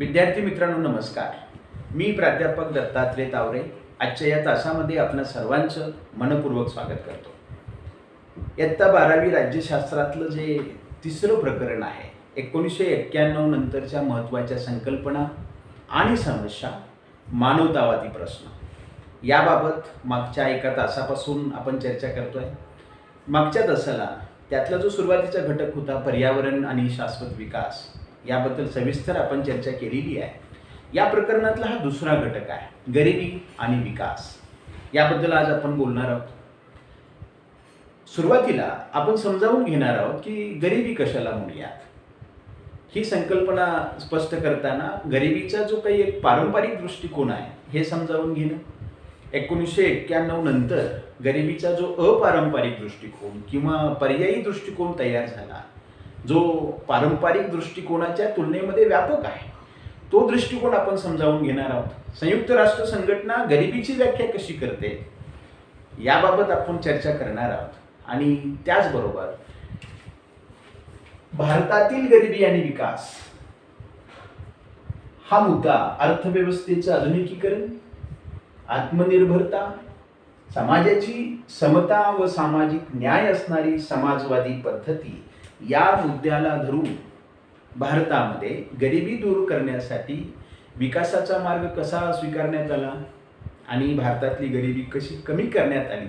विद्यार्थी मित्रांनो नमस्कार. मी प्राध्यापक दत्तात्रय तावरे आजच्या या तासामध्ये आपल्या सर्वांचं मनपूर्वक स्वागत करतो. इयत्ता 12वी राज्यशास्त्रातलं जे तिसरं प्रकरण आहे 1991 नंतरच्या महत्त्वाच्या संकल्पना आणि समस्या, मानवतावादी प्रश्न, याबाबत मागच्या एका तासापासून आपण चर्चा करतोय. मागच्या तासाला त्यातला जो सुरुवातीचा घटक होता पर्यावरण आणि शाश्वत विकास याबद्दल सविस्तर आपण चर्चा केलेली आहे. या प्रकरणातला हा दुसरा घटक आहे गरिबी आणि विकास. याबद्दल आज आपण बोलणार आहोत. सुरुवातीला आपण समजावून घेणार आहोत की गरिबी कशाला म्हणूयात. ही संकल्पना स्पष्ट करताना गरिबीचा जो काही एक पारंपरिक दृष्टिकोन आहे हे समजावून घेणं. 1991 नंतर गरिबीचा जो अपारंपरिक दृष्टिकोन किंवा पर्यायी दृष्टिकोन तयार झाला, जो पारंपरिक दृष्टिकोनाच्या तुलनेमध्ये व्यापक आहे, तो दृष्टिकोन आपण समजावून घेणार आहोत. संयुक्त राष्ट्र संघटना गरिबीची व्याख्या कशी करते याबाबत आपण चर्चा करणार आहोत. आणि त्याचबरोबर भारतातील गरिबी आणि विकास हा मुद्दा अर्थव्यवस्थेचं आधुनिकीकरण, आत्मनिर्भरता, समाजाची समता व सामाजिक न्याय असणारी समाजवादी पद्धती या मुद्द्याला धरून भारतामध्ये गरिबी दूर करण्यासाठी विकासाचा मार्ग कसा स्वीकारण्यात आला आणि भारतातली गरिबी कशी कमी करण्यात आली,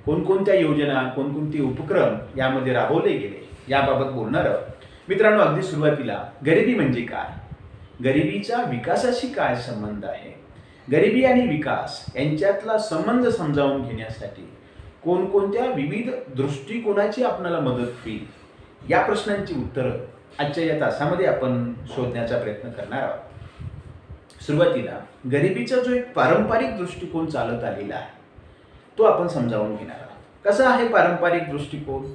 कोणकोणत्या योजना, कोणकोणते उपक्रम यामध्ये राबवले गेले याबाबत बोलणार आहोत. मित्रांनो, अगदी सुरुवातीला गरिबी म्हणजे काय, गरिबीचा विकासाशी काय संबंध आहे, गरिबी आणि विकास यांच्यातला संबंध समजावून घेण्यासाठी कोणकोणत्या विविध दृष्टिकोनाची आपल्याला मदत होईल, या प्रश्नांची उत्तरं आजच्या या तासामध्ये आपण शोधण्याचा प्रयत्न करणार आहोत. सुरुवातीला गरिबीचा जो एक पारंपरिक दृष्टिकोन चालत आलेला आहे तो आपण समजावून घेणार आहोत. कसा आहे पारंपरिक दृष्टिकोन?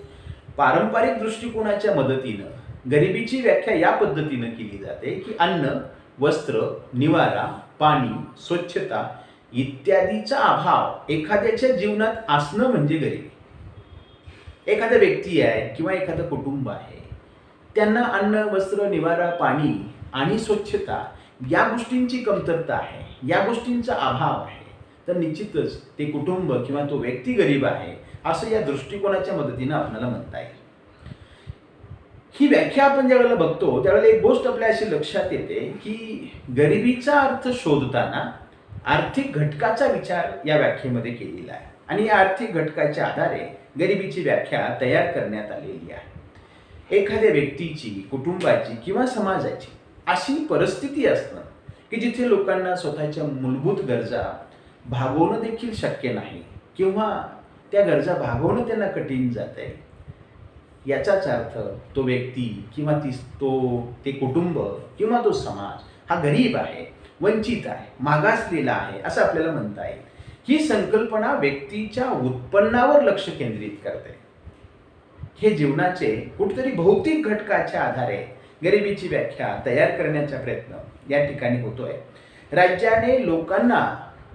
पारंपरिक दृष्टिकोनाच्या मदतीनं गरिबीची व्याख्या या पद्धतीनं केली जाते की अन्न, वस्त्र, निवारा, पाणी, स्वच्छता इत्यादीचा अभाव एखाद्याच्या जीवनात असणं म्हणजे गरिबी. एखादा व्यक्ती आहे किंवा एखादं कुटुंब आहे, त्यांना अन्न, वस्त्र, निवारा, पाणी आणि स्वच्छता या गोष्टींची कमतरता आहे, या गोष्टींचा अभाव आहे, तर निश्चितच ते कुटुंब किंवा तो व्यक्ती गरीब आहे असं या दृष्टिकोनाच्या मदतीनं आपल्याला म्हणता येईल. ही व्याख्या आपण ज्यावेळेला बघतो त्यावेळेला एक गोष्ट आपल्या अशी लक्षात येते की गरिबीचा अर्थ शोधताना आर्थिक घटकाचा विचार या व्याख्येमध्ये केलेला आहे आणि या आर्थिक घटकाच्या आधारे गरिबीची व्याख्या तयार करण्यात आलेली आहे. एखाद्या व्यक्तीची, कुटुंबाची किंवा समाजाची अशी परिस्थिती असणं की जिथे लोकांना स्वतःच्या मूलभूत गरजा भागवणं देखील शक्य नाही किंवा त्या गरजा भागवणं त्यांना कठीण जात आहे, याचाच अर्थ तो व्यक्ती किंवा ते कुटुंब किंवा तो समाज हा गरीब आहे, वंचित आहे, मागासलेला आहे असं आपल्याला म्हणता येईल. ही संकल्पना व्यक्तीच्या उत्पन्नावर लक्ष केंद्रित करते. हे जीवनाचे कुठेतरी भौतिक घटकाच्या आधारे गरिबीची व्याख्या तयार करण्याचा प्रयत्न या ठिकाणी होतोय. राज्याने लोकांना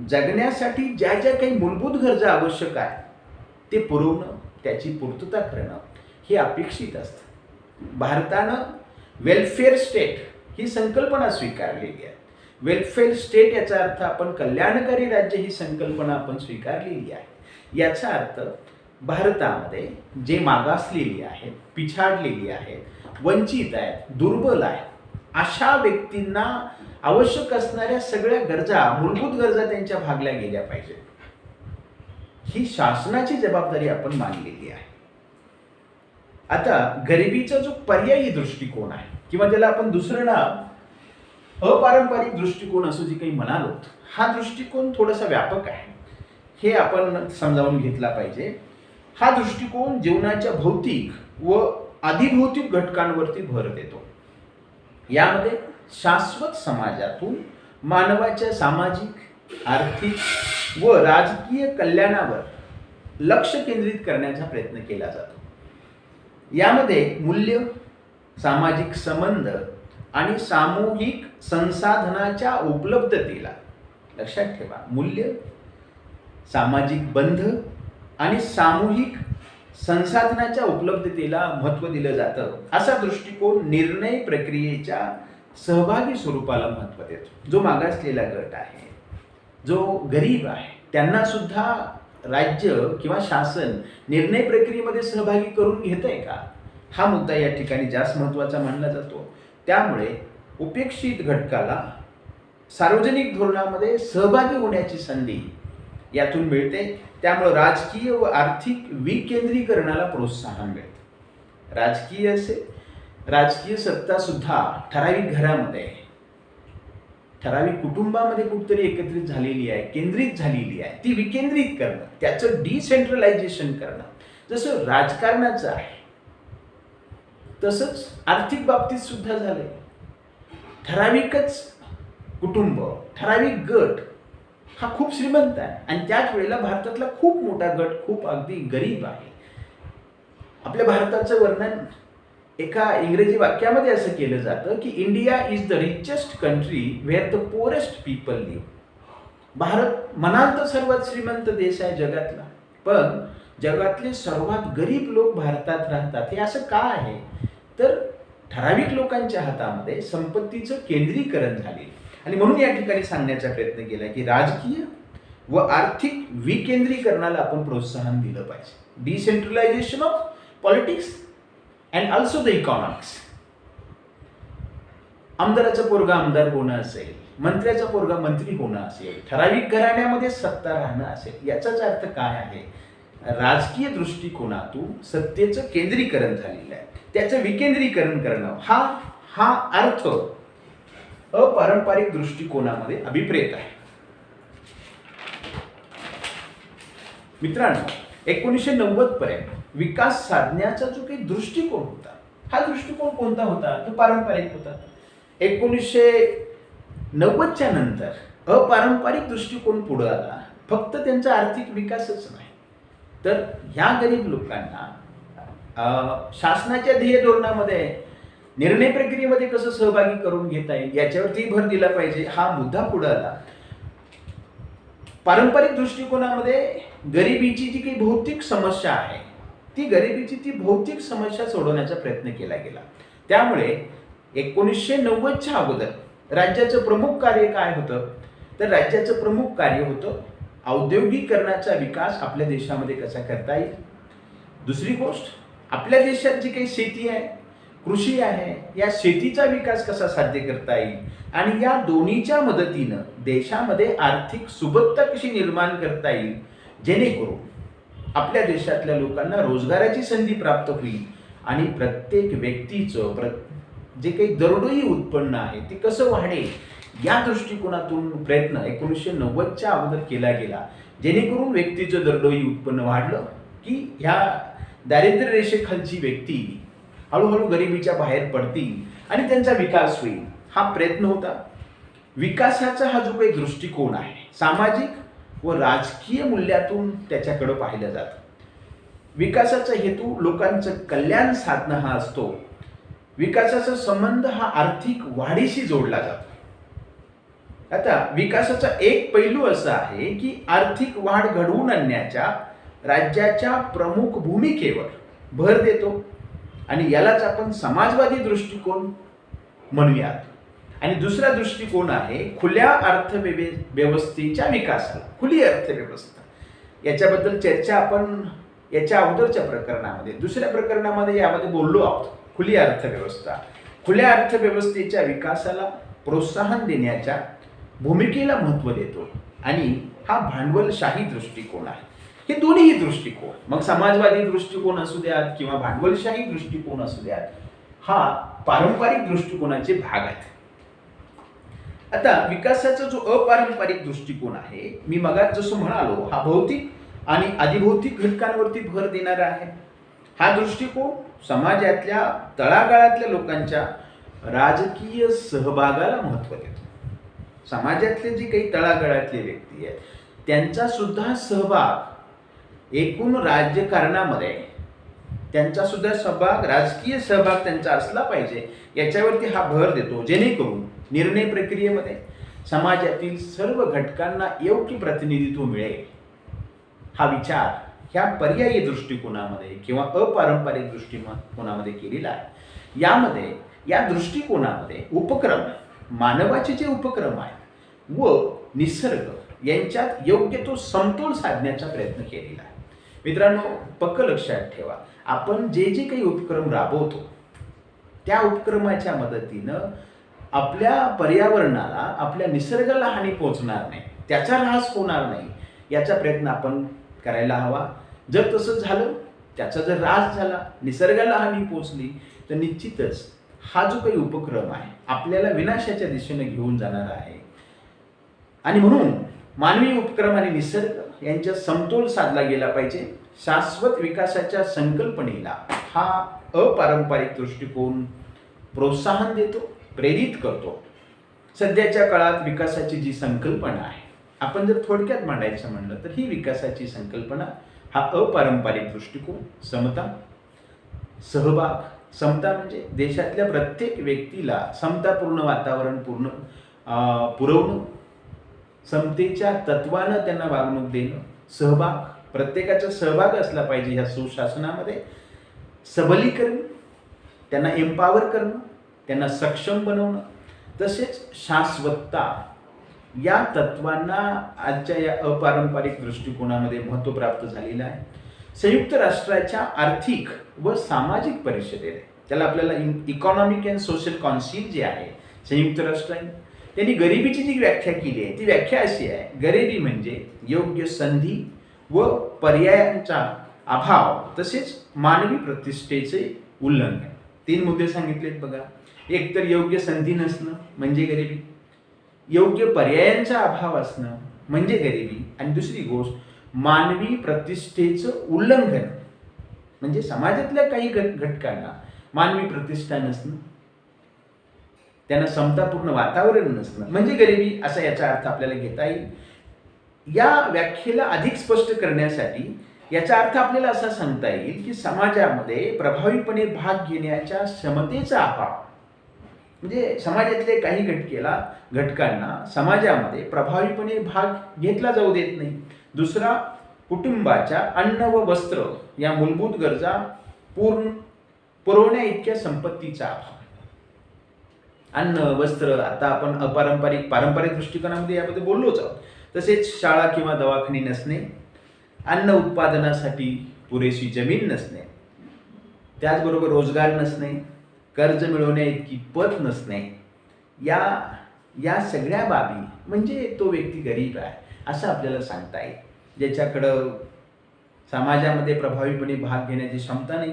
जगण्यासाठी ज्या ज्या काही मूलभूत गरजा आवश्यक आहेत ते पुरवणं, त्याची पूर्तता करणं हे अपेक्षित असतं. भारतानं वेलफेअर स्टेट ही संकल्पना स्वीकारलेली आहे. वेलफेअर स्टेट याचा अर्थ आपण कल्याणकारी राज्य ही संकल्पना आपण स्वीकारलेली आहे. याचा अर्थ भारतामध्ये जे मागासलेली आहेत, पिछाडलेली आहेत, वंचित आहेत, दुर्बल आहेत, अशा व्यक्तींना आवश्यक असणाऱ्या सगळ्या गरजा, मूलभूत गरजा त्यांच्या भागल्या गेल्या पाहिजेत. ही शासनाची जबाबदारी आपण मानलेली आहे. आता गरिबीचा जो पर्यायी दृष्टिकोन आहे किंवा त्याला आपण दुसरं नाव अपारंपरिक दृष्टिकोन असं जे काही म्हणालो, हा दृष्टिकोन थोडासा व्यापक आहे, हे आपण समजावून घेतला पाहिजे. हा दृष्टिकोन जीवनाच्या भौतिक व अधिभौतिक घटकांवरती भर देतो. यामध्ये शाश्वत समाजातून मानवाच्या सामाजिक, आर्थिक व राजकीय कल्याणावर लक्ष केंद्रित करण्याचा प्रयत्न केला जातो. यामध्ये मूल्य, सामाजिक संबंध आणि सामूहिक संसाधनाच्या उपलब्धतेला लक्षात ठेवा. मूल्य, सामाजिक बंध आणि सामूहिक संसाधनाच्या उपलब्धतेला महत्त्व दिलं जातं. असा दृष्टिकोन निर्णय प्रक्रियेच्या सहभागी स्वरूपाला महत्त्व देतो. जो मागासलेला गट आहे, जो गरीब आहे, त्यांना सुद्धा राज्य किंवा शासन निर्णय प्रक्रियेमध्ये सहभागी करून घेत आहे का, हा मुद्दा या ठिकाणी जास्त महत्त्वाचा मानला जातो. त्यामुळे उपेक्षित घटकाला सार्वजनिक धोरणामध्ये सहभागी होण्याची संधी यातून मिळते. त्यामुळे राजकीय व आर्थिक विकेंद्रीकरणाला प्रोत्साहन मिळते. राजकीय सत्ता सुद्धा ठराविक घरामध्ये, ठराविक कुटुंबामध्ये कुठतरी एकत्रित झालेली आहे, केंद्रित झालेली आहे. ती विकेंद्रित करणं, त्याचं डिसेंट्रलायझेशन करणं, जसं राजकारणाचं आहे तसंच आर्थिक बाबतीत सुद्धा झालंय. ठराविकच कुटुंब, ठराविक गट हा खूप श्रीमंत आहे आणि त्याच वेळेला भारतातला खूप मोठा गट खूप अगदी गरीब आहे. आपल्या भारताचं वर्णन एका इंग्रजी वाक्यामध्ये असं केलं जातं की India is the richest country where the poorest people live. Bharat म्हणाल तर सर्वात श्रीमंत देश आहे जगातला, पण जगातले सर्वात गरीब लोक भारतात राहतात. हे असं का आहे, तर ठराविक लोकांच्या हातामध्ये संपत्तीचं केंद्रीकरण झाले. आणि म्हणून या ठिकाणी सांगण्याचा प्रयत्न केला की राजकीय व आर्थिक विकेंद्रीकरणाला आपण प्रोत्साहन दिलं पाहिजे. Decentralization of politics and also the economics. आमदाराचा पोरगा आमदार होणं असेल, मंत्र्याचा पोरगा मंत्री होणं असेल, ठराविक घराण्यामध्ये सत्ता राहणं असेल, याचाच अर्थ काय आहे, राजकीय दृष्टिकोनातून सत्तेचं केंद्रीकरण झालेलं आहे, त्याचं विकेंद्रीकरण करणं हा अर्थ अपारंपरिक दृष्टिकोनामध्ये अभिप्रेत आहे. मित्रांनो, 1990 पर्यंत विकास साधण्याचा जो काही दृष्टिकोन होता, हा दृष्टिकोन कोणता होता, तो पारंपरिक होता. 1990च्या नंतर अपारंपरिक दृष्टिकोन पुढे आला. फक्त त्यांचा आर्थिक विकासच नाही, तर ह्या गरीब लोकांना शासनाच्या ध्येय धोरणामध्ये, निर्णय प्रक्रियेमध्ये कसं सहभागी करून घेता येईल याच्यावरती भर दिला पाहिजे, हा मुद्दा पुढे आला. पारंपरिक दृष्टिकोनामध्ये गरिबीची जी काही भौतिक समस्या आहे, ती भौतिक समस्या सोडवण्याचा प्रयत्न केला गेला. त्यामुळे 1990च्या अगोदर राज्याचं प्रमुख कार्य काय होतं, तर राज्याचं प्रमुख कार्य होतं औद्योगिकरणाचा विकास आपल्या देशामध्ये कसा करता येईल. दुसरी गोष्ट, आपल्या देशात जी काही शेती आहे, कृषी आहे, या शेतीचा विकास कसा साध्य करता येईल आणि या दोन्हीच्या मदतीनं देशामध्ये आर्थिक सुबत्ता कशी निर्माण करता येईल, जेणेकरून आपल्या देशातल्या लोकांना रोजगाराची संधी प्राप्त होईल आणि प्रत्येक व्यक्तीचं जे काही दरडोई उत्पन्न आहे ते कसं वाढेल, या दृष्टिकोनातून प्रयत्न 1990च्या अगोदर केला गेला. जेणेकरून व्यक्तीचं दरडोई उत्पन्न वाढलं की ह्या दारिद्र्य रेषेखालची व्यक्ती हळूहळू गरिबीच्या बाहेर पडतील आणि त्यांचा विकास होईल, हा प्रयत्न होता. विकासाचा हा जो काही दृष्टिकोन आहे, सामाजिक व राजकीय मूल्यातून त्याच्याकडे पाहिलं जातं. विकासाचा हेतू लोकांचं कल्याण साधणं हा असतो. विकासाचा संबंध हा आर्थिक वाढीशी जोडला जातो. आता विकासाचा एक पैलू असा आहे की आर्थिक वाढ घडवून आणण्याच्या राज्याच्या प्रमुख भूमिकेवर भर देतो आणि यालाच आपण समाजवादी दृष्टिकोन म्हणूयात. आणि दुसरा दृष्टिकोन आहे खुल्या अर्थव्यवस्थेच्या विकासाला. खुली अर्थव्यवस्था याच्याबद्दल चर्चा आपण याच्या अगोदरच्या प्रकरणामध्ये, दुसऱ्या प्रकरणामध्ये यामध्ये बोललो आहोत. खुली खुल्या अर्थव्यवस्थेच्या विकासाला प्रोत्साहन देण्याच्या भूमिकेला महत्त्व देतो आणि हा भांडवलशाही दृष्टिकोन आहे. हे दोन्ही दृष्टिकोन, मग समाजवादी दृष्टिकोन असू द्यात किंवा भांडवलशाही दृष्टिकोन असू द्यात, हा पारंपरिक दृष्टिकोनाचे भाग आहेत. आता विकासाचा जो अपारंपरिक दृष्टिकोन आहे, मी मगात जसं म्हणालो, हा भौतिक आणि अधिभौतिक घटकांवरती भर देणारा आहे. हा दृष्टिकोन समाजातल्या तळागाळातल्या लोकांच्या राजकीय सहभागाला महत्त्व देतो. समाजातले जे काही तळागाळातले व्यक्ती आहेत त्यांचा सुद्धा सहभाग एकूण राजकारणामध्ये, त्यांचा सुद्धा सहभाग, राजकीय सहभाग त्यांचा असला पाहिजे, याच्यावरती हा भर देतो. जेणेकरून निर्णय प्रक्रियेमध्ये समाजातील सर्व घटकांना योग्य प्रतिनिधित्व मिळेल, हा विचार ह्या पर्यायी दृष्टिकोनामध्ये किंवा अपारंपरिक दृष्टिकोनामध्ये केलेला आहे. यामध्ये या दृष्टिकोनामध्ये उपक्रम, मानवाचे जे उपक्रम आहेत व निसर्ग यांच्यात योग्य तो समतोल साधण्याचा प्रयत्न केलेला आहे. मित्रांनो, पक्क लक्षात ठेवा, आपण जे जे काही उपक्रम राबवतो त्या उपक्रमाच्या मदतीनं आपल्या पर्यावरणाला, आपल्या निसर्गाला हानी पोहोचणार नाही, त्याचा ऱ्हास होणार नाही याचा प्रयत्न आपण करायला हवा. जर तसं झालं, त्याचा जर ऱ्हास झाला, निसर्गाला हानी पोहोचली, तर निश्चितच हा जो काही उपक्रम आहे आपल्याला विनाशाच्या दिशेने घेऊन जाणार आहे. आणि म्हणून मानवी उपक्रम आणि निसर्ग यांच्यात समतोल साधला गेला पाहिजे. शाश्वत विकासाच्या संकल्पनेला हा अपारंपरिक दृष्टिकोन प्रोत्साहन देतो, प्रेरित करतो. सध्याच्या काळात विकासाची जी संकल्पना आहे, आपण जर थोडक्यात मांडायचं म्हणलं तर ही विकासाची संकल्पना हा अपारंपरिक दृष्टिकोन, समता, सहभाग. समता म्हणजे देशातल्या प्रत्येक व्यक्तीला समतापूर्ण वातावरण पुरवणं, समतेच्या तत्वानं त्यांना वागणूक देणं. सहभाग, प्रत्येकाचा सहभाग असला पाहिजे ह्या सुशासनामध्ये. सबलीकरण, त्यांना एम्पावर करणं, त्यांना सक्षम बनवणं. तसेच शाश्वतता या तत्वांना आजच्या या अपारंपरिक दृष्टिकोनामध्ये महत्त्व प्राप्त झालेलं आहे. संयुक्त राष्ट्राच्या आर्थिक व सामाजिक परिषदेने, त्याला आपल्याला इकॉनॉमिक अँड सोशल काउन्सिल जे आहे संयुक्त राष्ट्रांनी, त्यांनी गरिबीची जी व्याख्या केली आहे ती व्याख्या अशी आहे: गरिबी म्हणजे योग्य संधी व पर्यायांचा अभाव तसेच मानवी प्रतिष्ठेचे उल्लंघन. 3 मुद्दे सांगितलेत बघा. एक तर योग्य संधी नसणं म्हणजे गरिबी, योग्य पर्यायांचा अभाव असणं म्हणजे गरिबी, आणि दुसरी गोष्ट मानवी प्रतिष्ठेचं उल्लंघन म्हणजे समाजातल्या काही घटकांना मानवी प्रतिष्ठा नसणं, त्यांना समतापूर्ण वातावरण नसणं म्हणजे गरिबी, असा याचा अर्थ आपल्याला घेता येईल. या व्याख्येला अधिक स्पष्ट करण्यासाठी याचा अर्थ आपल्याला असा सांगता येईल की समाजामध्ये प्रभावीपणे भाग घेण्याच्या क्षमतेचा अभाव, म्हणजे समाजातले काही घटकांना समाजामध्ये प्रभावीपणे भाग घेतला जाऊ देत नाही. दुसरा, कुटुंबाच्या अन्न व वस्त्र या मूलभूत गरजा पुरवण्या इतक्या संपत्तीचा अभाव. अन्न, वस्त्र, आता आपण पारंपरिक दृष्टिकोनामध्ये यामध्ये बोललोच आहोत. तसेच शाळा किंवा दवाखाने नसणे, अन्न उत्पादनासाठी पुरेशी जमीन नसणे, त्याचबरोबर रोजगार नसणे, कर्ज मिळवण्या इतकी पत नसणे, या सगळ्या बाबी म्हणजे तो व्यक्ती गरीब आहे असं आपल्याला सांगता येईल. ज्याच्याकडं समाजामध्ये प्रभावीपणे भाग घेण्याची क्षमता नाही,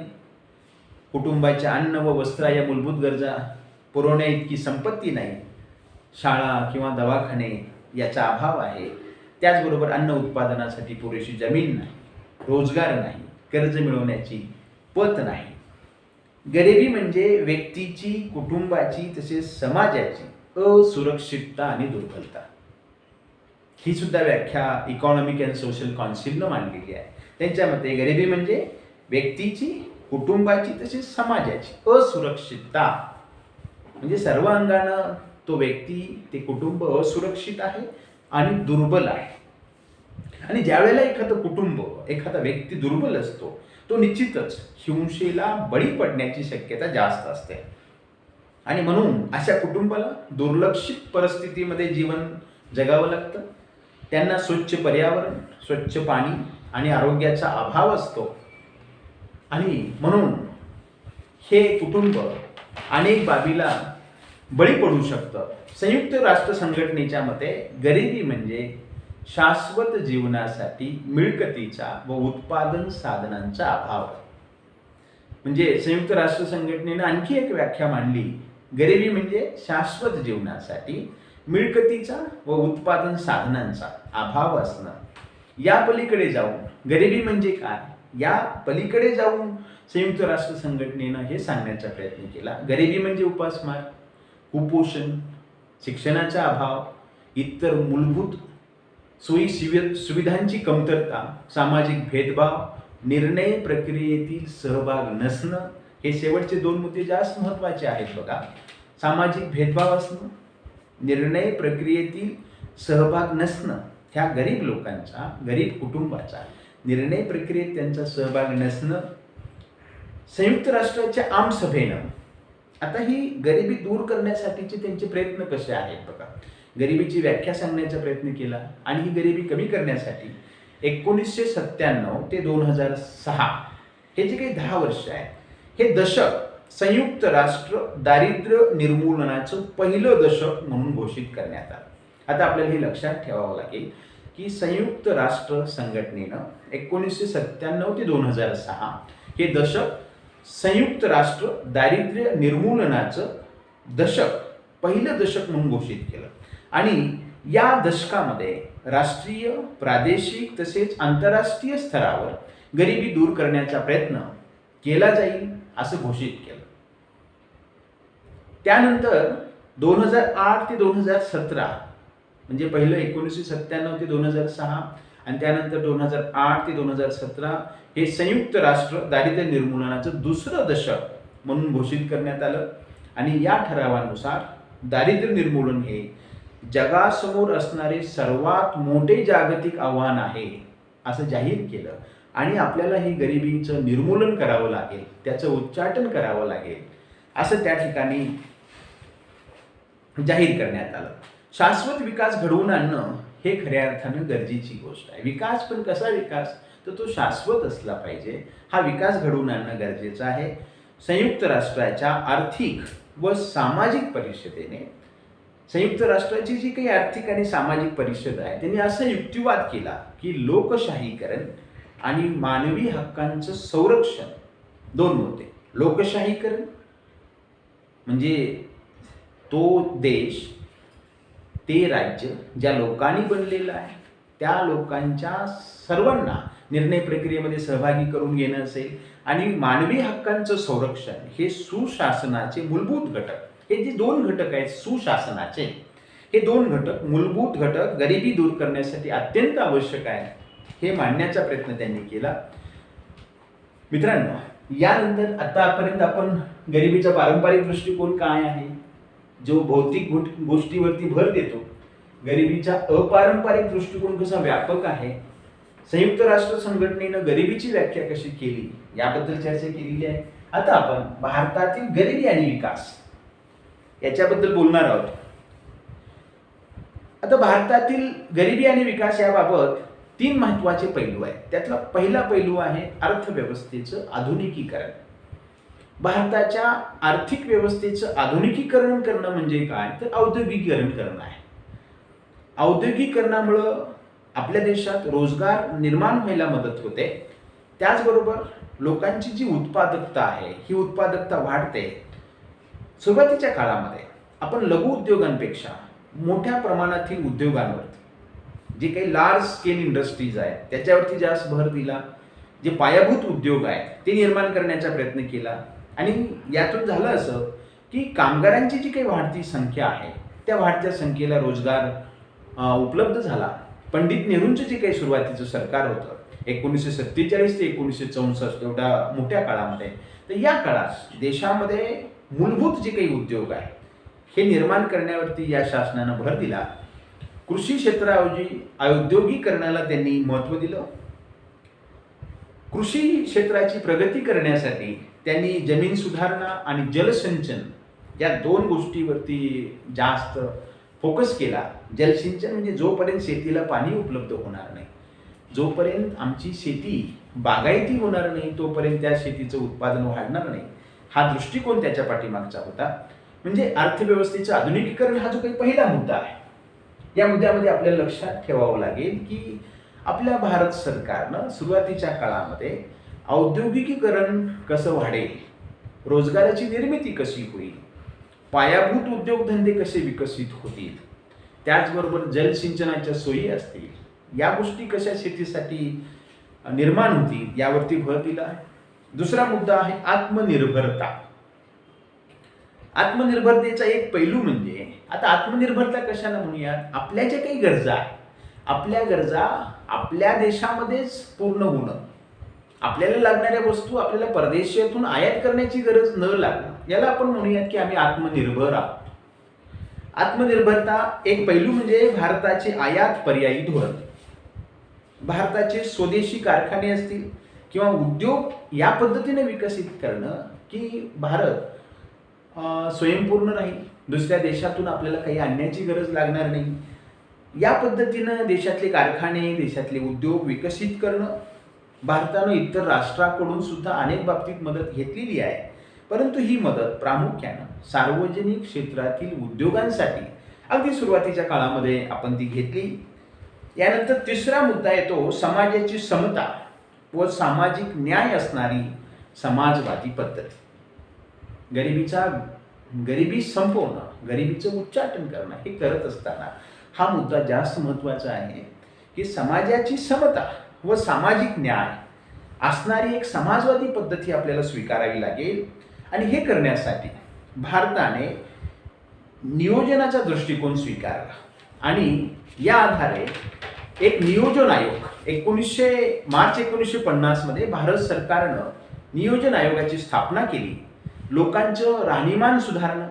कुटुंबाच्या अन्न व वस्त्र या मूलभूत गरजा पुरवण्या इतकी संपत्ती नाही, शाळा किंवा दवाखाने याचा अभाव आहे, त्याचबरोबर अन्न उत्पादनासाठी पुरेशी जमीन नाही, रोजगार नाही, कर्ज मिळवण्याची पत नाही. गरिबी म्हणजे व्यक्तीची, कुटुंबाची तसेच समाजाची असुरक्षितता आणि दुर्बलता. ही सुद्धा व्याख्या इकॉनॉमिक अँड सोशल काउन्सिलनं मांडलेली आहे. त्यांच्या मते गरिबी म्हणजे व्यक्तीची, कुटुंबाची तसेच समाजाची असुरक्षितता, म्हणजे सर्व अंगानं तो व्यक्ती, ते कुटुंब असुरक्षित आहे आणि दुर्बल आहे. आणि ज्यावेळेला एखादं कुटुंब, एखादा व्यक्ती दुर्बल असतो, तो निश्चितच हिंसेला बळी पडण्याची शक्यता जास्त असते. आणि म्हणून अशा कुटुंबाला दुर्लक्षित परिस्थितीमध्ये जीवन जगावं लागतं. त्यांना स्वच्छ पर्यावरण, स्वच्छ पाणी आणि आरोग्याचा अभाव असतो. आणि म्हणून हे कुटुंब अनेक बाबीला बळी पडू शकतं. संयुक्त राष्ट्र संघटनेच्या मते गरिबी म्हणजे शाश्वत जीवनासाठी मिळकतीचा व उत्पादन साधनांचा अभाव. म्हणजे संयुक्त राष्ट्र संघटनेनं आणखी एक व्याख्या मांडली, गरिबी म्हणजे शाश्वत जीवनासाठी मिळकतीचा व उत्पादन साधनांचा अभाव असणं. या पलीकडे जाऊन गरिबी म्हणजे काय, या पलीकडे जाऊन संयुक्त राष्ट्र संघटनेनं हे सांगण्याचा प्रयत्न केला. गरिबी म्हणजे उपासमार, कुपोषण, शिक्षणाचा अभाव, इतर मूलभूत सोयी सुविधांची कमतरता, सामाजिक भेदभाव, निर्णय प्रक्रियेतील सहभाग नसणं. हे शेवटचे 2 मुद्दे जास्त महत्त्वाचे आहेत बघा. सामाजिक भेदभाव असणं, निर्णय प्रक्रियेतील सहभाग नसणं. ह्या गरीब लोकांचा, गरीब कुटुंबाचा निर्णय प्रक्रियेत त्यांचा सहभाग नसणं. संयुक्त राष्ट्राच्या आमसभेनं आता ही गरिबी दूर करण्यासाठीचे त्यांचे प्रयत्न कसे आहेत बघा. गरिबीची व्याख्या सांगण्याचा प्रयत्न केला आणि ही गरिबी कमी करण्यासाठी 1997 ते 2006 हे जे काही 10 वर्ष आहे, हे दशक संयुक्त राष्ट्र दारिद्र्य निर्मूलनाचं पहिलं दशक म्हणून घोषित करण्यात आलं. आता आपल्याला हे लक्षात ठेवावं लागेल की संयुक्त राष्ट्र संघटनेनं 1997 ते 2006 हे दशक संयुक्त राष्ट्र दारिद्र्य निर्मूलनाचं दशक पहिलं दशक म्हणून घोषित केलं आणि या दशकामध्ये राष्ट्रीय, प्रादेशिक तसेच आंतरराष्ट्रीय स्तरावर गरिबी दूर करण्याचा प्रयत्न केला जाईल असं घोषित केलं. त्यानंतर 2008 ते 2017 म्हणजे पहिलं 1997 ते 2006 आणि त्यानंतर 2008 ते 2017 हे संयुक्त राष्ट्र दारिद्र्य निर्मूलनाचं दुसरं दशक म्हणून घोषित करण्यात आलं आणि या ठरावानुसार दारिद्र्य निर्मूलन हे जगासमोर असणारे सर्वात मोठे जागतिक आव्हान आहे असं जाहीर केलं आणि आपल्याला हे गरिबीचं निर्मूलन करावं लागेल, त्याचं उच्चाटन करावं लागेल असं त्या ठिकाणी जाहीर करण्यात आलं. शाश्वत विकास घडवून आणणं हे खऱ्या अर्थानं गरजेची गोष्ट आहे. विकास पण कसा विकास, तर तो शाश्वत असला पाहिजे. हा विकास घडवून आणणं गरजेचं आहे. संयुक्त राष्ट्राच्या आर्थिक व सामाजिक परिषदेने, संयुक्त राष्ट्राची जी काही आर्थिक आणि सामाजिक परिषद आहे, त्यांनी असा युक्तिवाद केला की लोकशाहीकरण आणि मानवी हक्कांचं संरक्षण दोन मुद्दे. लोकशाहीकरण म्हणजे तो देश, ते राज्य ज्या लोकांनी बनलेलं आहे त्या लोकांच्या सर्वांना निर्णय प्रक्रियेमध्ये सहभागी करून घेणं असेल आणि मानवी हक्कांचं संरक्षण हे सुशासनाचे मूलभूत घटक. हे जे दोन घटक आहेत सुशासनाचे, हे दोन घटक, मूलभूत घटक गरिबी दूर करण्यासाठी अत्यंत आवश्यक आहे हे मांडण्याचा प्रयत्न त्यांनी केला. मित्रांनो, यानंतर आतापर्यंत आपण गरिबीचा पारंपरिक दृष्टिकोन काय आहे, जो भौतिक गोष्टीवरती भर देतो, गरिबीचा अपारंपरिक दृष्टिकोन कसा व्यापक आहे, संयुक्त राष्ट्र संघटनेनं गरिबीची व्याख्या कशी केली याबद्दल चर्चा केलेली आहे. आता आपण भारतातील गरिबी आणि विकास याच्याबद्दल बोलणार आहोत. आता भारतातील गरिबी आणि विकास याबाबत 3 महत्त्वाचे पैलू आहेत. त्यातला पहिला पैलू आहे अर्थव्यवस्थेचं आधुनिकीकरण. भारताच्या आर्थिक व्यवस्थेचं आधुनिकीकरण करणं म्हणजे काय, तर औद्योगिकीकरण करणं आहे. औद्योगिकीकरणामुळं आपल्या देशात रोजगार निर्माण व्हायला मदत होते. त्याचबरोबर लोकांची जी उत्पादकता आहे ही उत्पादकता वाढते. सुरुवातीच्या काळामध्ये आपण लघु उद्योगांपेक्षा मोठ्या प्रमाणातील उद्योगांवरती, जे काही लार्ज स्केल इंडस्ट्रीज आहेत त्याच्यावरती जास्त भर दिला. जे पायाभूत उद्योग आहेत ते निर्माण करण्याचा प्रयत्न केला आणि यातून झालं असं की कामगारांची जी काही वाढती संख्या आहे त्या वाढत्या संख्येला रोजगार उपलब्ध झाला. पंडित नेहरूंचं जे काही सुरुवातीचं सरकार होतं 1947 ते 1964 एवढ्या मोठ्या काळामध्ये, तर या काळात देशामध्ये मूलभूत जे काही उद्योग आहे हे निर्माण करण्यावरती या शासनानं भर दिला. कृषी क्षेत्राऐवजी औद्योगिकीकरणाला त्यांनी महत्त्व दिलं. कृषी क्षेत्राची प्रगती करण्यासाठी त्यांनी जमीन सुधारणा आणि जलसिंचन या 2 गोष्टीवरती जास्त फोकस केला. जलसिंचन म्हणजे जोपर्यंत शेतीला पाणी उपलब्ध होणार नाही, जोपर्यंत आमची शेती बागायती होणार नाही, तोपर्यंत त्या शेतीचं उत्पादन वाढणार नाही, हा दृष्टिकोन त्याच्या पाठीमागचा होता. म्हणजे अर्थव्यवस्थेचं आधुनिकीकरण हा जो काही पहिला मुद्दा आहे, या मुद्द्यामध्ये आपल्याला लक्षात ठेवावं लागेल की आपल्या भारत सरकारनं सुरुवातीच्या काळामध्ये औद्योगिकीकरण कसं वाढेल, रोजगाराची निर्मिती कशी होईल, पायाभूत उद्योगधंदे कसे विकसित होतील, त्याचबरोबर जलसिंचनाच्या सोयी असतील, या गोष्टी कशा शेतीसाठी निर्माण होतील यावरती भर दिला. दुसरा मुद्दा आहे आत्मनिर्भरता. आत्मनिर्भरतेचा एक पैलू म्हणजे, आता आत्मनिर्भरता कशाला म्हणूयात, आपल्या ज्या काही गरजा आहेत आपल्या गरजा आपल्या देशामध्येच पूर्ण होणं, आपल्याला लागणाऱ्या वस्तू आपल्याला परदेशातून आयात करण्याची गरज न लागणं, याला आपण म्हणूयात की आम्ही आत्मनिर्भर आहोत. आत्मनिर्भरता एक पैलू म्हणजे भारताचे आयात पर्यायी धोरण. भारताचे स्वदेशी कारखाने असतील किंवा उद्योग या पद्धतीने विकसित करणं की भारत स्वयंपूर्ण राहील, दुसऱ्या देशातून आपल्याला काही आणण्याची गरज लागणार नाही. या पद्धतीनं देशातले कारखाने, देशातले उद्योग विकसित करणं, भारतानं इतर राष्ट्राकडून सुद्धा अनेक बाबतीत मदत घेतलेली आहे. परंतु ही मदत प्रामुख्यानं सार्वजनिक क्षेत्रातील उद्योगांसाठी अगदी सुरुवातीच्या काळामध्ये आपण ती घेतली. यानंतर तिसरा मुद्दा येतो समाजाची समता व सामाजिक न्याय असणारी समाजवादी पद्धती. गरिबी संपवणं, गरिबीचं उच्चाटन करणं हे करत असताना हा मुद्दा जास्त महत्त्वाचा आहे की समाजाची समता व सामाजिक न्याय असणारी एक समाजवादी पद्धती आपल्याला स्वीकारावी लागेल. आणि हे करण्यासाठी भारताने नियोजनाचा दृष्टिकोन स्वीकारला आणि या आधारे एक नियोजन आयोग मार्च 1950 मध्ये भारत सरकारनं नियोजन आयोगाची स्थापना केली. लोकांचं राहणीमान सुधारणं,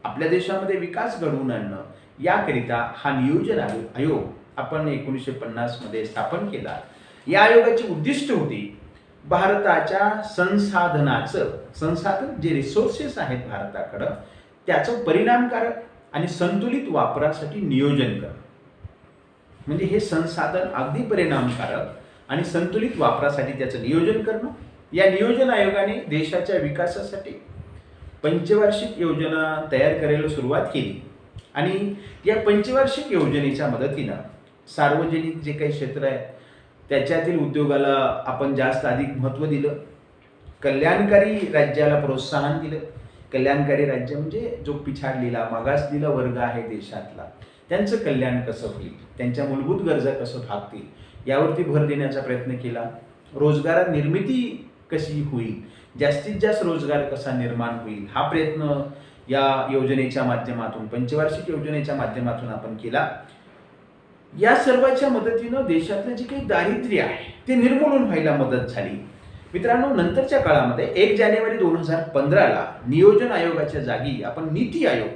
आपल्या देशामध्ये विकास घडवून आणणं याकरिता हा नियोजन आयोग आपण 1950 मध्ये स्थापन केला. या आयोगाची उद्दिष्ट होती भारताच्या संसाधन जे रिसोर्सेस आहेत भारताकडं त्याचं परिणामकारक आणि संतुलित वापरासाठी नियोजन करणं. म्हणजे हे संसाधन अगदी परिणामकारक आणि संतुलित वापरासाठी त्याचं नियोजन करणं. या नियोजन आयोगाने देशाच्या विकासासाठी पंचवार्षिक योजना तयार करायला सुरुवात केली आणि या पंचवार्षिक योजनेच्या मदतीनं सार्वजनिक जे काही क्षेत्र आहे त्याच्यातील उद्योगाला आपण जास्त अधिक महत्त्व दिलं. कल्याणकारी राज्याला प्रोत्साहन दिलं. कल्याणकारी राज्य म्हणजे जो पिछाडलेला मागासलेला वर्ग आहे देशातला त्यांचं कल्याण कसं होईल, त्यांच्या मूलभूत गरजा कसं भागतील यावरती भर देण्याचा प्रयत्न केला. रोजगार निर्मिती कशी होईल, जास्तीत जास्त रोजगार कसा निर्माण होईल हा प्रयत्न या योजनेच्या माध्यमातून, पंचवार्षिक योजनेच्या माध्यमातून आपण केला. या सर्वांच्या मदतीनं देशातलं जे काही दारिद्र्य आहे ते निर्मूलन व्हायला मदत झाली. मित्रांनो, नंतरच्या काळामध्ये 1 जानेवारी 2015ला नियोजन आयोगाच्या जागी आपण नीती आयोग,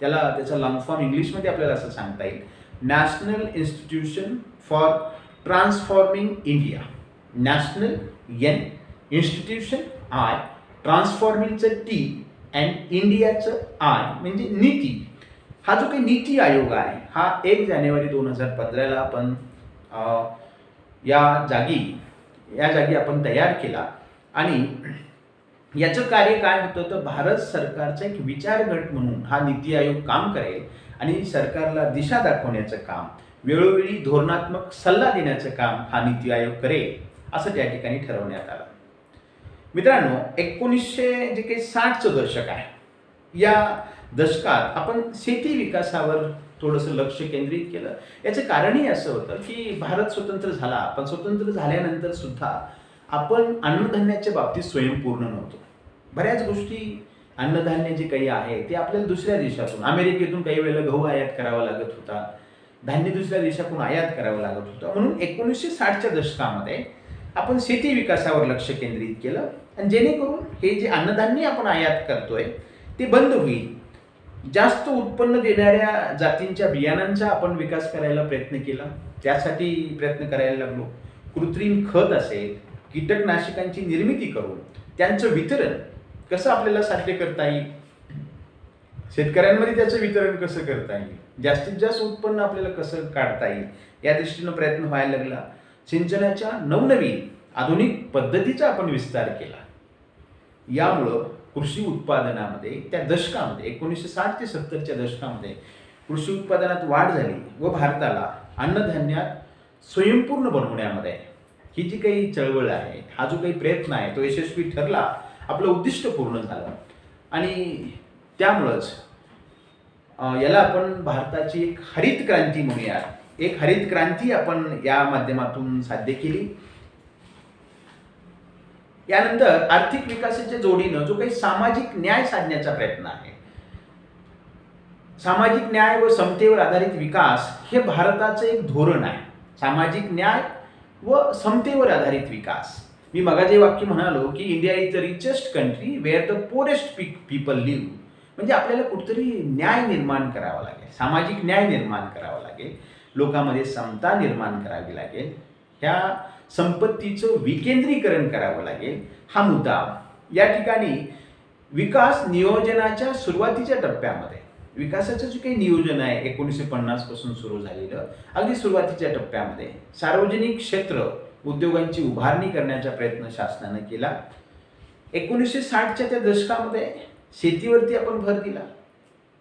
त्याचा लॉंग फॉर्म इंग्लिशमध्ये आपल्याला असं सांगता येईल, national institution for transforming India. National N, institution I, ट्रान्सफॉर्मिंगचं टी अँड इंडियाचं आय म्हणजे नीती. हा जो काही नीती आयोग आहे हा 1 जानेवारी 2015ला आपण या जागी आपण तयार केला. आणि याचं कार्य काय होतं तर भारत सरकारचा एक विचार गट म्हणून हा नीती आयोग काम करेल आणि सरकारला दिशा दाखवण्याचं काम, वेळोवेळी धोरणात्मक सल्ला देण्याचं काम हा नीती आयोग करेल असं त्या ठिकाणी ठरवण्यात आलं. मित्रांनो, 1960चं दशक आहे. या दशकात आपण शेती विकासावर थोडंसं लक्ष केंद्रित केलं. याचं कारणही असं होतं की भारत स्वतंत्र झाला, पण स्वतंत्र झाल्यानंतर सुद्धा आपण अन्नधान्याच्या बाबतीत स्वयंपूर्ण नव्हतो. बऱ्याच गोष्टी अन्नधान्य जे काही आहे ते आपल्याला दुसऱ्या देशातून, अमेरिकेतून काही वेळेला गहू आयात करावा लागत होता, धान्य दुसऱ्या देशातून आयात करावं लागत होतं. म्हणून 1960च्या दशकामध्ये आपण शेती विकासावर लक्ष केंद्रित केलं आणि जेणेकरून हे जे अन्नधान्य आपण आयात करतोय ते बंद होईल. जास्त उत्पन्न देणाऱ्या जातींच्या बियाणांचा आपण विकास करायला प्रयत्न केला, त्यासाठी प्रयत्न करायला लागलो. कृत्रिम खत असेल, कीटकनाशकांची निर्मिती करून त्यांचं वितरण कसं आपल्याला साध्य करता येईल, शेतकऱ्यांमध्ये त्याचं वितरण कसं करता येईल, जास्तीत जास्त उत्पन्न आपल्याला कसं काढता येईल या दृष्टीनं प्रयत्न व्हायला लागला. सिंचनाच्या नवनवीन आधुनिक पद्धतीचा आपण विस्तार केला. यामुळं कृषी उत्पादनामध्ये त्या दशकामध्ये 1960 ते 70च्या दशकामध्ये कृषी उत्पादनात वाढ झाली व भारताला अन्नधान्यात स्वयंपूर्ण बनवण्यामध्ये ही जी काही चळवळ आहे, हा जो काही प्रयत्न आहे तो यशस्वी ठरला. आपलं उद्दिष्ट पूर्ण झालं आणि त्यामुळंच याला आपण भारताची एक हरित क्रांती म्हणूया. एक हरित क्रांती आपण या माध्यमातून साध्य केली. यानंतर आर्थिक विकासाच्या जोडीनं जो काही सामाजिक न्याय साधण्याचा प्रयत्न आहे, सामाजिक न्याय व समतेवर आधारित विकास हे भारताचं एक धोरण आहे. सामाजिक न्याय व समतेवर आधारित विकास. मी मगाचे वाक्य म्हणालो की India is the richest country where the poorest people live. म्हणजे आपल्याला कुठेतरी न्याय निर्माण करावा लागेल, सामाजिक न्याय निर्माण करावा लागेल, लोकांमध्ये समता निर्माण करावी लागेल, ह्या संपत्तीचं विकेंद्रीकरण करावं लागेल. हा मुद्दा या ठिकाणी विकास नियोजनाच्या सुरुवातीच्या टप्प्यामध्ये विकासाचं जे काही नियोजन आहे 1950 पासून सुरू झालेलं, अगदी सुरुवातीच्या टप्प्यामध्ये सार्वजनिक क्षेत्र उद्योगांची उभारणी करण्याचा प्रयत्न शासनाने केला. 1960च्या त्या दशकामध्ये शेतीवरती आपण भर दिला.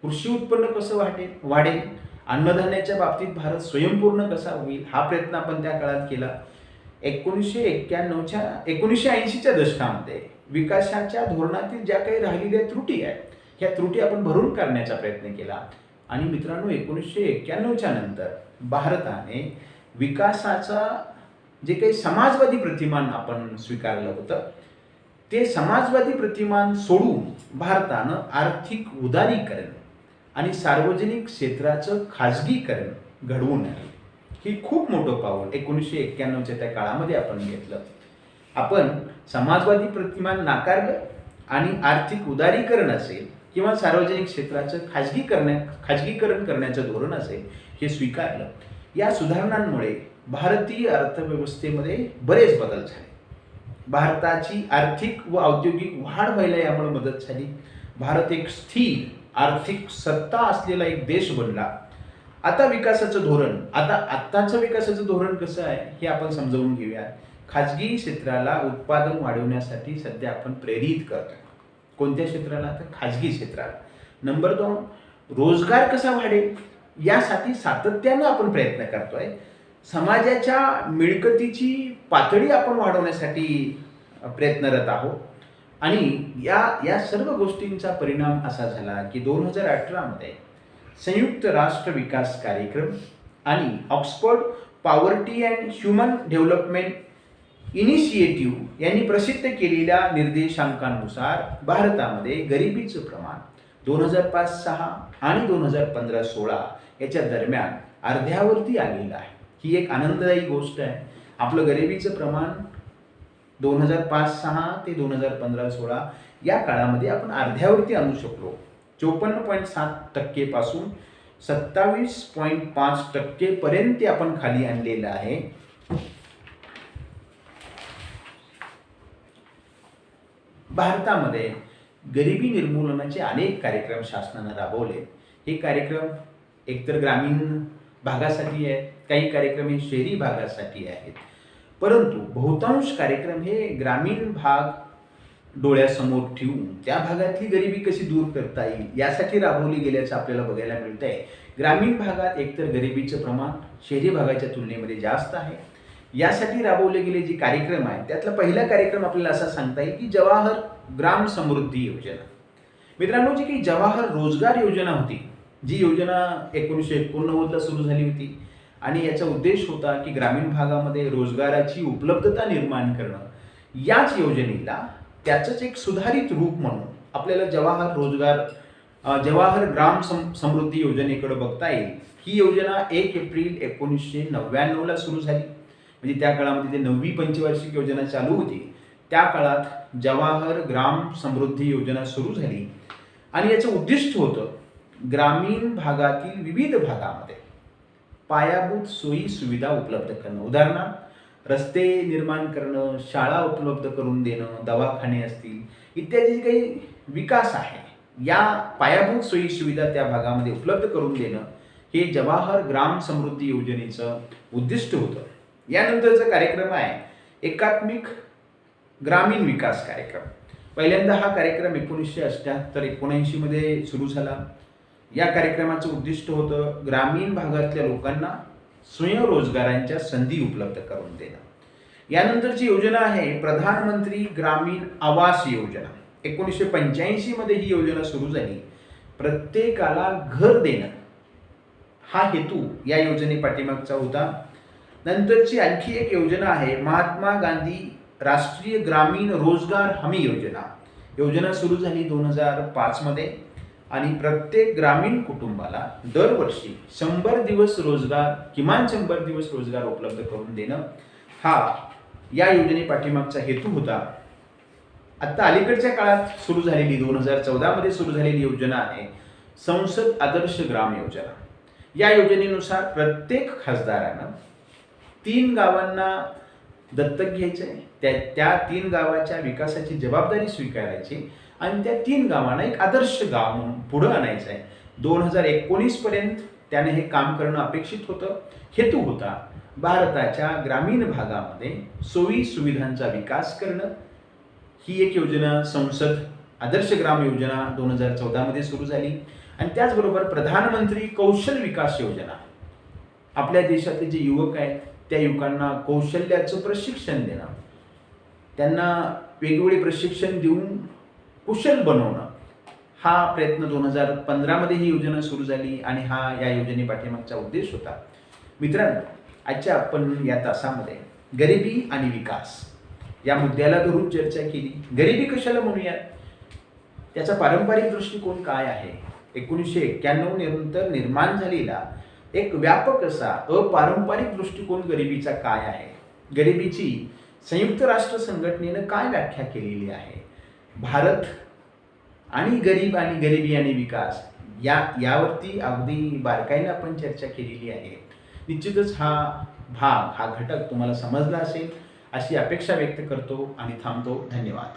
कृषी उत्पन्न कसं वाढेल, अन्नधान्याच्या बाबतीत भारत स्वयंपूर्ण कसा होईल, हा प्रयत्न आपण त्या काळात केला. 1980च्या दशकामध्ये विकासाच्या धोरणातील ज्या काही राहिलेल्या त्रुटी आहेत, ह्या त्रुटी आपण भरून काढण्याचा प्रयत्न केला. आणि मित्रांनो, 1991च्या नंतर भारताने विकासाचा जे काही समाजवादी प्रतिमान आपण स्वीकारलं होतं, ते समाजवादी प्रतिमान सोडून भारतानं आर्थिक उदारीकरण आणि सार्वजनिक क्षेत्राचं खाजगीकरण घडवून आणलं. ही खूप मोठं पाऊल 1991च्या त्या काळामध्ये आपण घेतलं. आपण समाजवादी प्रतिमान नाकारलं आणि आर्थिक उदारीकरण असेल किंवा सार्वजनिक क्षेत्राचं खाजगीकरण करण्याचं धोरण असेल, हे स्वीकारलं. या सुधारणांमुळे भारतीय अर्थव्यवस्थेमध्ये बरेच बदल झाले. भारताची आर्थिक व औद्योगिक वाढ व्हायला यामुळे मदत झाली. भारत एक स्थिर आर्थिक सत्ता असलेला एक देश बनला. आत्ताचं विकासाचं धोरण कसं आहे हे आपण समजावून घेऊया. खाजगी क्षेत्राला उत्पादन वाढवण्यासाठी सध्या आपण प्रेरित करतोय. कोणत्या क्षेत्राला? तर खाजगी क्षेत्राला. नंबर 2, रोजगार कसा वाढेल यासाठी सातत्यानं आपण प्रयत्न करतोय. समाजाच्या मिळकतीची पातळी आपण वाढवण्यासाठी प्रयत्नरत आहोत. आणि या सर्व गोष्टींचा परिणाम असा झाला की 2018मध्ये संयुक्त राष्ट्र विकास कार्यक्रम आणि Oxford poverty and human development initiative यांनी प्रसिद्ध केलेल्या निर्देशांकानुसार भारतामध्ये गरिबीचं प्रमाण 2005-06 आणि 2015-16 याच्या दरम्यान अर्ध्यावरती आलेलं आहे. ही एक आनंददायी गोष्ट आहे. आपलं गरिबीचं प्रमाण 2005-06 ते 2015-16 या काळामध्ये आपण अर्ध्यावरती आणू शकलो. 54.7% पासून 27.5% पर्यंत आपण खाली आणलेलं आहे. भारतामध्ये गरिबी निर्मूलनाचे अनेक कार्यक्रम शासनाने राबवले. हे कार्यक्रम एकतर ग्रामीण भागासाठी आहेत, काही कार्यक्रम हे शहरी भागासाठी आहेत. परंतु बहुतांश कार्यक्रम हे ग्रामीण भाग डोळ्यासमोर ठेवून त्या भागातली गरिबी कशी दूर करता येईल यासाठी राबवली गेल्याचं आपल्याला बघायला मिळतंय. ग्रामीण भागात एकतर गरिबीचं प्रमाण शहरी भागाच्या तुलनेमध्ये जास्त आहे. यासाठी राबवले गेले जे कार्यक्रम आहेत, त्यातला पहिला कार्यक्रम आपल्याला असा सांगता येईल की जवाहर ग्राम समृद्धी योजना. मित्रांनो, जी काही जवाहर रोजगार योजना होती, जी योजना 1989ला सुरू झाली होती आणि याचा उद्देश होता की ग्रामीण भागामध्ये रोजगाराची उपलब्धता निर्माण करणं. याच योजनेला त्याचंच एक सुधारित रूप म्हणून आपल्याला जवाहर ग्राम समृद्धी योजनेकडे बघता येईल. ही योजना 1 एप्रिल 1999ला सुरू झाली. म्हणजे त्या काळामध्ये ते 9वी पंचवार्षिक योजना चालू होती. त्या काळात जवाहर ग्राम समृद्धी योजना सुरू झाली आणि याचं उद्दिष्ट होतं ग्रामीण भागातील विविध भागामध्ये पायाभूत सोयी सुविधा उपलब्ध करणं. उदाहरणार्थ रस्ते निर्माण करणं, शाळा उपलब्ध करून देणं, दवाखाने असतील इत्यादी काही विकास आहे, या पायाभूत सोयी सुविधा त्या भागामध्ये उपलब्ध करून देणं हे जवाहर ग्राम समृद्धी योजनेचं उद्दिष्ट होतं. यानंतरचा कार्यक्रम आहे एकात्मिक ग्रामीण विकास कार्यक्रम. पहिल्यांदा हा कार्यक्रम 1978-79 मध्ये सुरू झाला. या कार्यक्रमाचं उद्दिष्ट होतं ग्रामीण भागातल्या लोकांना स्वयंरोजगारांच्या संधी उपलब्ध करून देणं. यानंतरची योजना आहे प्रधानमंत्री ग्रामीण आवास योजना. 1985 मध्ये ही योजना सुरू झाली. प्रत्येकाला घर देणं हा हेतू या योजने पाठीमागचा होता. नंतरची आणखी एक योजना आहे महात्मा गांधी राष्ट्रीय ग्रामीण रोजगार हमी योजना. योजना सुरू झाली 2005 मध्ये आणि प्रत्येक ग्रामीण कुटुंबाला दरवर्षी 100 दिवस रोजगार, किमान 100 दिवस रोजगार उपलब्ध करून देणं हा या योजने पाठीमागचा हेतू होता. आता अलीकडच्या काळात सुरू झालेली 2014 मध्ये सुरू झालेली योजना आहे संसद आदर्श ग्राम योजना. या योजनेनुसार प्रत्येक खासदारानं 3 गावांना दत्तक घ्यायचंय, त्या 3 गावाच्या विकासाची जबाबदारी स्वीकारायची आणि त्या 3 गावांना एक आदर्श गाव म्हणून पुढं आणायचं आहे. 2019 पर्यंत त्याने हे काम करणं अपेक्षित होतं. हेतू होता भारताच्या ग्रामीण भागामध्ये सोयी सुविधांचा विकास करणं. ही एक योजना संसद आदर्श ग्राम योजना 2014 मध्ये सुरू झाली. आणि त्याचबरोबर प्रधानमंत्री कौशल विकास योजना, आपल्या देशातले जे युवक आहेत त्या युवकांना कौशल्याचं प्रशिक्षण देणं, त्यांना वेगवेगळे प्रशिक्षण देऊन कुशल बनवणं, हा प्रयत्न 2015 मध्ये ही योजना सुरू झाली आणि हा या योजनेपाठीमागचा उद्देश होता. मित्रांनो, आजच्या आपण या तासामध्ये गरिबी आणि विकास या मुद्द्याला धरून चर्चा केली. गरिबी कशाला म्हणूयात, त्याचा पारंपरिक दृष्टिकोन काय आहे, 1991 नंतर निर्माण झालेला एक व्यापक असा अपारंपरिक दृष्टिकोन गरिबीचा काय आहे, गरिबीची संयुक्त राष्ट्र संघटनेनं काय व्याख्या केलेली आहे, भारत आणि गरीब आणि गरिबी आणि विकास यावरती अगदी बारकाईने आपण चर्चा केलेली आहे. निश्चितच हा घटक तुम्हाला समजला असेल अशी अपेक्षा व्यक्त करतो आणि थांबतो. धन्यवाद.